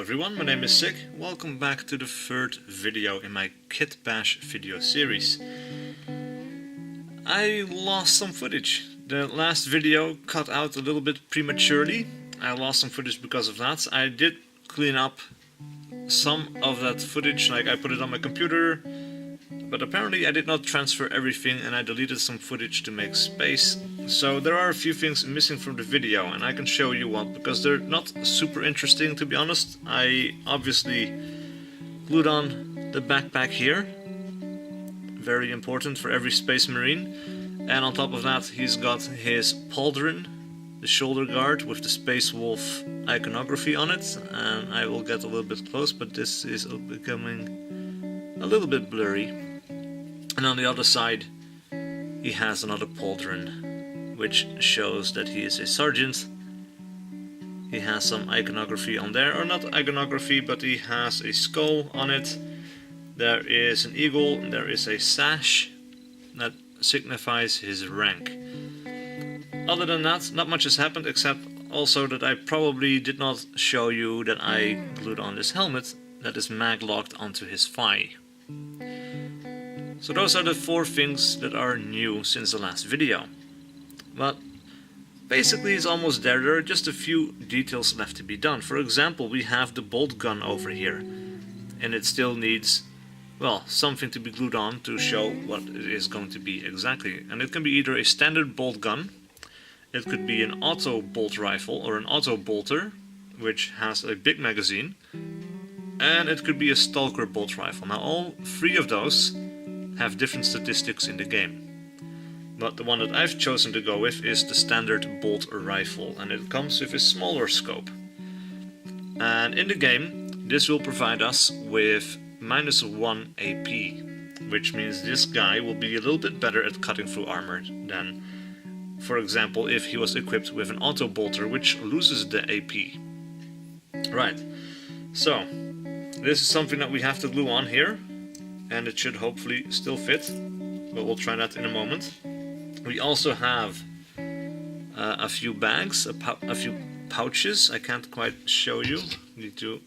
everyone, my name is SiC. Welcome back to the third video in my Kitbash video series. I lost some footage. The last video cut out a little bit prematurely. I lost some footage because of that. I did clean up some of that footage, like I put it on my computer, but apparently I did not transfer everything and I deleted some footage to make space. So there are a few things missing from the video and I can show you what, because they're not super interesting, to be honest. I obviously glued on the backpack here, very important for every Space Marine, and on top of that he's got his pauldron, the shoulder guard with the Space Wolf iconography on it, and I will get a little bit close, but this is becoming a little bit blurry. And on the other side he has another pauldron, which shows that he is a sergeant. He has some iconography on there, or not iconography, but he has a skull on it. There is an eagle, and there is a sash that signifies his rank. Other than that, not much has happened, except also that I probably did not show you that I glued on this helmet that is mag locked onto his thigh. So those are the 4 things that are new since the last video. But basically it's almost there. There are just a few details left to be done. For example, we have the bolt gun over here, and it still needs, well, something to be glued on to show what it is going to be exactly. And it can be either a standard bolt gun, it could be an auto bolt rifle or an auto bolter, which has a big magazine, and it could be a stalker bolt rifle. Now all 3 of those have different statistics in the game, but the one that I've chosen to go with is the standard bolt rifle, and it comes with a smaller scope. And in the game this will provide us with -1 AP, which means this guy will be a little bit better at cutting through armor than, for example, if he was equipped with an auto bolter, which loses the AP. Right, so this is something that we have to glue on here, and it should hopefully still fit, but we'll try that in a moment. We also have a few bags, a few pouches. I can't quite show you. Need to,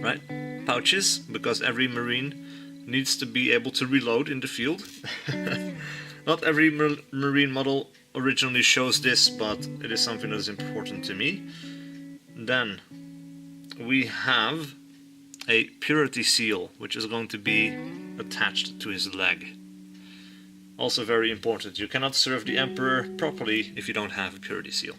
right, pouches, because every Marine needs to be able to reload in the field. Not every Marine model originally shows this, but it is something that is important to me. Then we have a purity seal, which is going to be attached to his leg. Also very important. You cannot serve the Emperor properly if you don't have a purity seal,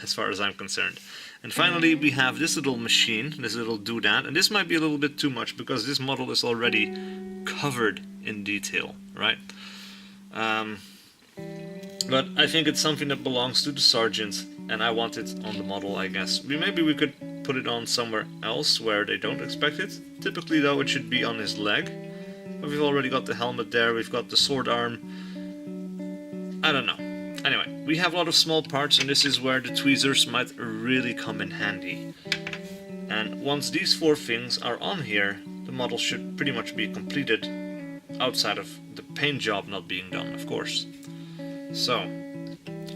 as far as I'm concerned. And finally we have this little machine, this little doodad, and this might be a little bit too much because this model is already covered in detail, right? But I think it's something that belongs to the Sergeant, and I want it on the model, I guess. Maybe we could put it on somewhere else where they don't expect it. Typically though it should be on his leg. But we've already got the helmet there, we've got the sword arm. I don't know. Anyway, we have a lot of small parts, and this is where the tweezers might really come in handy. And once these 4 things are on here, the model should pretty much be completed, outside of the paint job not being done, of course. So,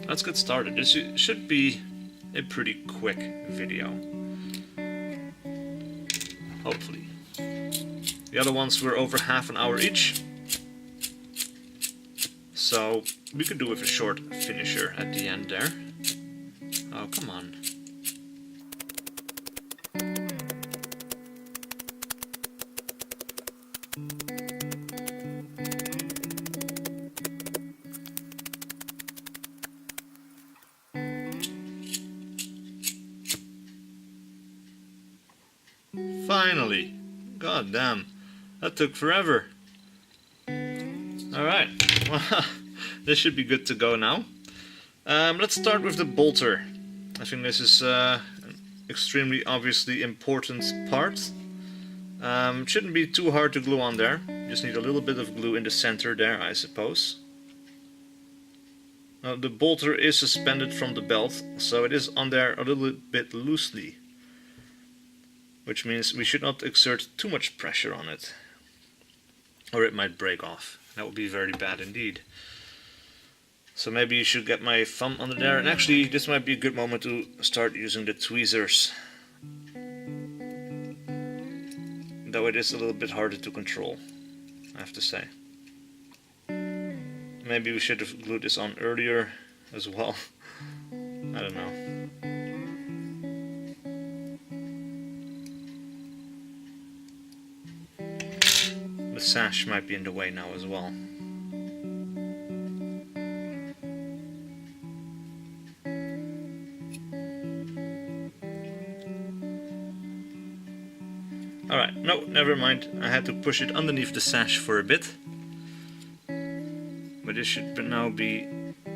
let's get started. This should be a pretty quick video. Hopefully. The other ones were over half an hour each, so we could do with a short finisher at the end there. Oh, come on. Finally! God damn, that took forever. Alright, well, this should be good to go now. Let's start with the bolter. I think this is an extremely obviously important part. Shouldn't be too hard to glue on there. Just need a little bit of glue in the center there, I suppose. Now, the bolter is suspended from the belt, so it is on there a little bit loosely, which means we should not exert too much pressure on it, or it might break off. That would be very bad indeed. So maybe you should get my thumb under there, and actually this might be a good moment to start using the tweezers. though it is a little bit harder to control, I have to say. Maybe we should have glued this on earlier as well. I don't know. The sash might be in the way now as well. Alright, no, never mind. I had to push it underneath the sash for a bit. But this should now be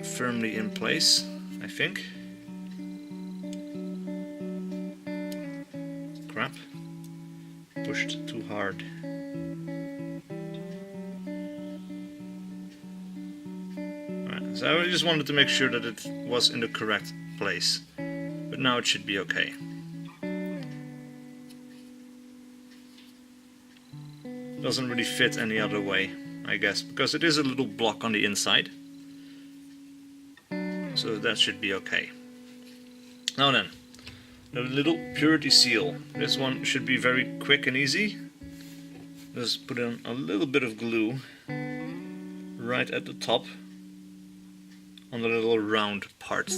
firmly in place, I think. Crap. Pushed too hard. Alright, so I just wanted to make sure that it was in the correct place. But now it should be okay. Doesn't really fit any other way, I guess, because it is a little block on the inside. So that should be okay. Now then, the little purity seal. This one should be very quick and easy. Just put in a little bit of glue right at the top on the little round part.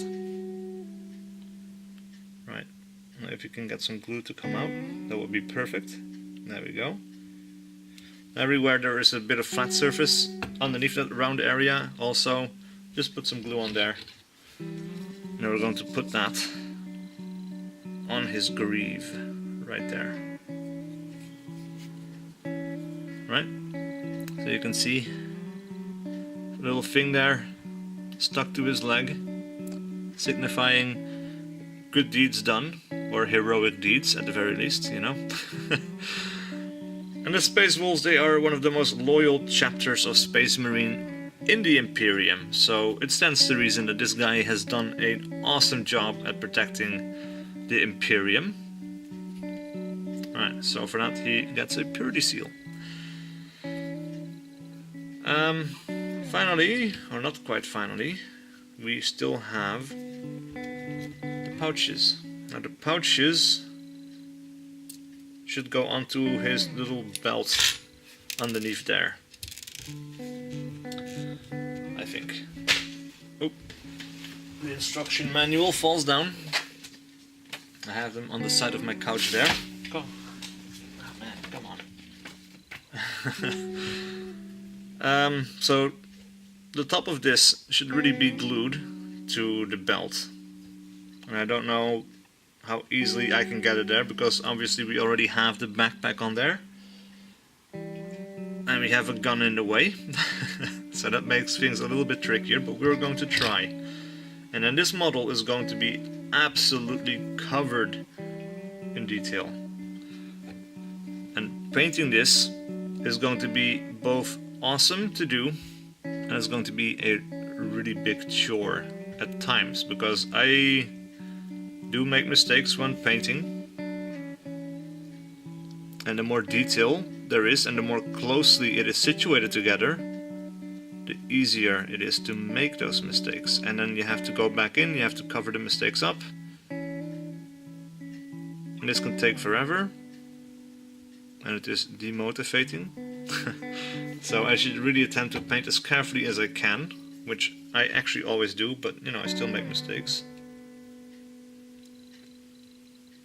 Right, now if you can get some glue to come out, that would be perfect. There we go. Everywhere there is a bit of flat surface underneath that round area also, just put some glue on there. Now we're going to put that on his greave, right there. Right? So you can see a little thing there stuck to his leg, signifying good deeds done, or heroic deeds at the very least, you know. And the Space Wolves, they are one of the most loyal chapters of Space Marine in the Imperium, so it stands to reason that this guy has done an awesome job at protecting the Imperium. Alright, so for that he gets a purity seal. Finally, or not quite finally, we still have the pouches. Now the pouches should go onto his little belt underneath there, I think. Oh, the instruction manual falls down. I have them on the side of my couch there. Go. Oh man, come on. So the top of this should really be glued to the belt. And I don't know how easily I can get it there, because obviously we already have the backpack on there. And we have a gun in the way. So that makes things a little bit trickier, but we're going to try. And then this model is going to be absolutely covered in detail. And painting this is going to be both awesome to do, and it's going to be a really big chore at times, because I do make mistakes when painting, and the more detail there is and the more closely it is situated together, the easier it is to make those mistakes. And then you have to go back in, you have to cover the mistakes up, and this can take forever, and it is demotivating. So I should really attempt to paint as carefully as I can, which I actually always do, but you know, I still make mistakes.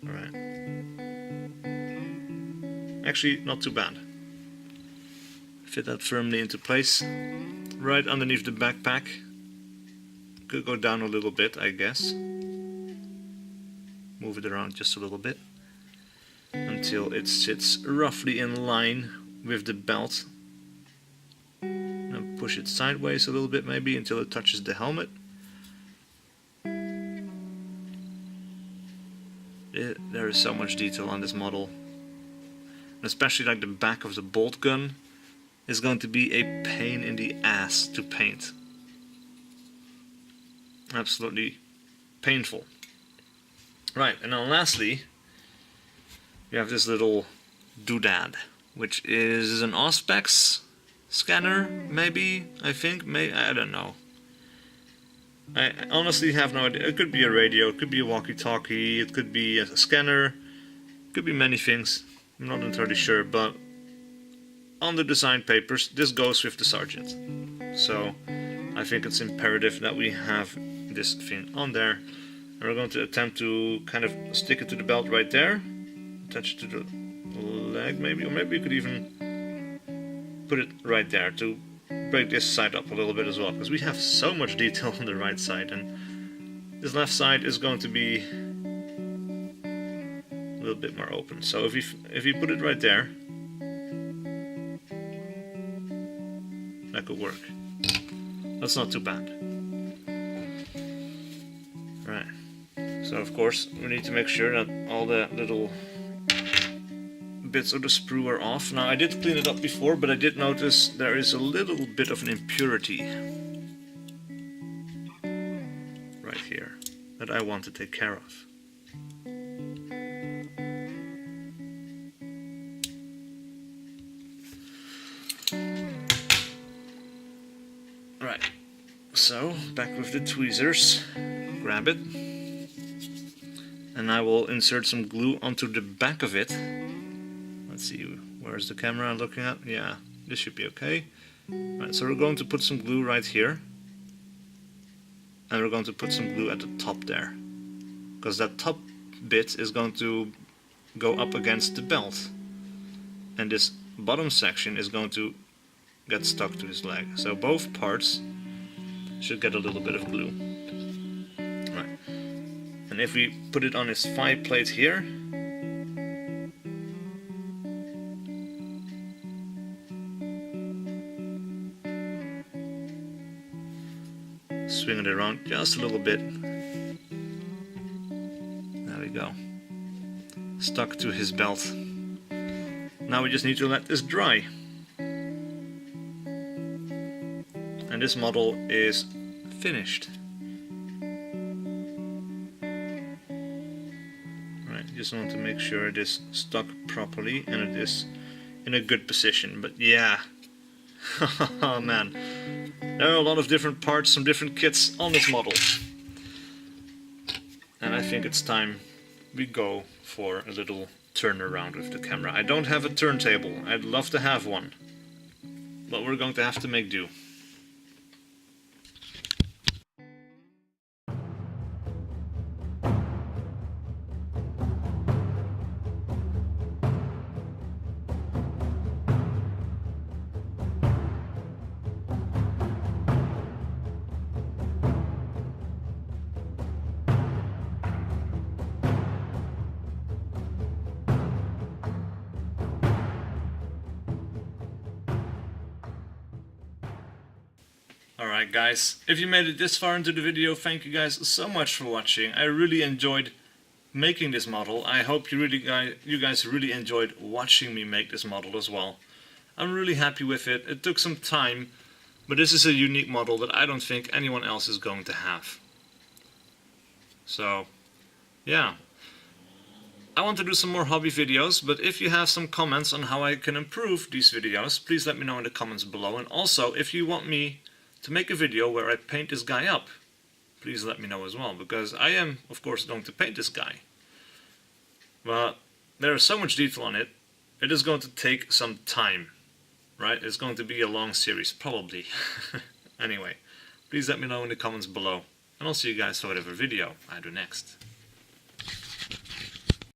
Alright. Actually, not too bad. Fit that firmly into place. Right underneath the backpack. Could go down a little bit, I guess. Move it around just a little bit. Until it sits roughly in line with the belt. And push it sideways a little bit maybe until it touches the helmet. There is so much detail on this model, and especially like the back of the bolt gun is going to be a pain in the ass to paint. Absolutely painful. Right, and now lastly we have this little doodad, which is an Auspex scanner, maybe, I think, I don't know. I honestly have no idea. It could be a radio, it could be a walkie-talkie, it could be a scanner, it could be many things. I'm not entirely sure, but on the design papers this goes with the Sergeant. So I think it's imperative that we have this thing on there. And we're going to attempt to kind of stick it to the belt right there. Attach it to the leg maybe, or maybe you could even put it right there to break this side up a little bit as well, because we have so much detail on the right side, and this left side is going to be a little bit more open. So if you put it right there, that could work. That's not too bad. Right. So of course we need to make sure that all the little bits of the sprue are off. Now I did clean it up before, but I did notice there is a little bit of an impurity right here that I want to take care of. Right, so back with the tweezers, grab it, and I will insert some glue onto the back of it. Let's see, where's the camera I'm looking at? Yeah, this should be okay. Right, so we're going to put some glue right here, and we're going to put some glue at the top there, because that top bit is going to go up against the belt, and this bottom section is going to get stuck to his leg. So both parts should get a little bit of glue. Right. And if we put it on his thigh plate here, swing it around just a little bit. There we go. Stuck to his belt. Now we just need to let this dry. And this model is finished. Right, just want to make sure it is stuck properly and it is in a good position. But yeah, oh man, there are a lot of different parts, some different kits on this model. And I think it's time we go for a little turn around with the camera. I don't have a turntable. I'd love to have one, but we're going to have to make do. Alright guys, if you made it this far into the video, thank you guys so much for watching. I really enjoyed making this model. I hope you guys really enjoyed watching me make this model as well. I'm really happy with it. It took some time, but this is a unique model that I don't think anyone else is going to have. So, yeah. I want to do some more hobby videos, but if you have some comments on how I can improve these videos, please let me know in the comments below. And also, if you want me to make a video where I paint this guy up, please let me know as well, because I am, of course, going to paint this guy. But there is so much detail on it, it is going to take some time, right? It's going to be a long series, probably. Anyway, please let me know in the comments below, and I'll see you guys for whatever video I do next.